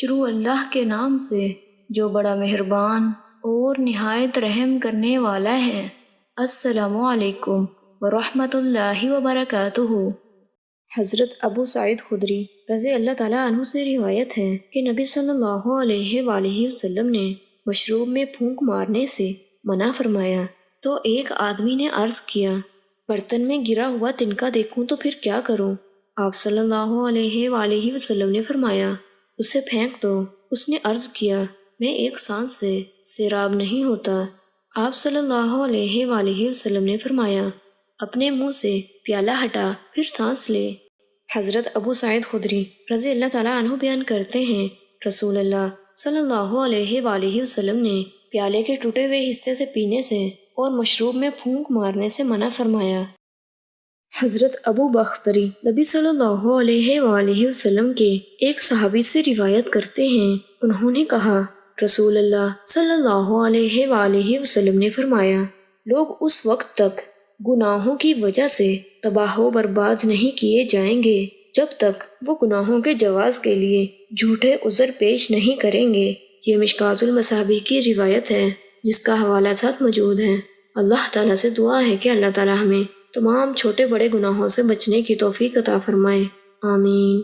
شروع اللہ کے نام سے جو بڑا مہربان اور نہایت رحم کرنے والا ہے۔ السلام علیکم ورحمۃ اللہ وبرکاتہ۔ حضرت ابو سعید خدری رضی اللہ تعالیٰ عنہ سے روایت ہے کہ نبی صلی اللہ علیہ وآلہ وسلم نے مشروب میں پھونک مارنے سے منع فرمایا، تو ایک آدمی نے عرض کیا، برتن میں گرا ہوا تنکا دیکھوں تو پھر کیا کروں؟ آپ صلی اللہ علیہ وآلہ وسلم نے فرمایا، اسے پھینک دو۔ اس نے عرض کیا، میں ایک سانس سے سیراب نہیں ہوتا۔ آپ صلی اللہ علیہ وآلہ وسلم نے فرمایا، اپنے منہ سے پیالہ ہٹا پھر سانس لے۔ حضرت ابو سعید خدری رضی اللہ تعالیٰ عنہ بیان کرتے ہیں، رسول اللہ صلی اللہ علیہ وآلہ وسلم نے پیالے کے ٹوٹے ہوئے حصے سے پینے سے اور مشروب میں پھونک مارنے سے منع فرمایا۔ حضرت ابو بختری نبی صلی اللہ علیہ وآلہ وسلم کے ایک صحابی سے روایت کرتے ہیں، انہوں نے کہا، رسول اللہ صلی اللہ علیہ وآلہ وسلم نے فرمایا، لوگ اس وقت تک گناہوں کی وجہ سے تباہ و برباد نہیں کیے جائیں گے جب تک وہ گناہوں کے جواز کے لیے جھوٹے عذر پیش نہیں کریں گے۔ یہ مشکوٰۃ المصابیح کی روایت ہے جس کا حوالہ ساتھ موجود ہے۔ اللہ تعالیٰ سے دعا ہے کہ اللہ تعالیٰ ہمیں تمام چھوٹے بڑے گناہوں سے بچنے کی توفیق عطا فرمائے، آمین۔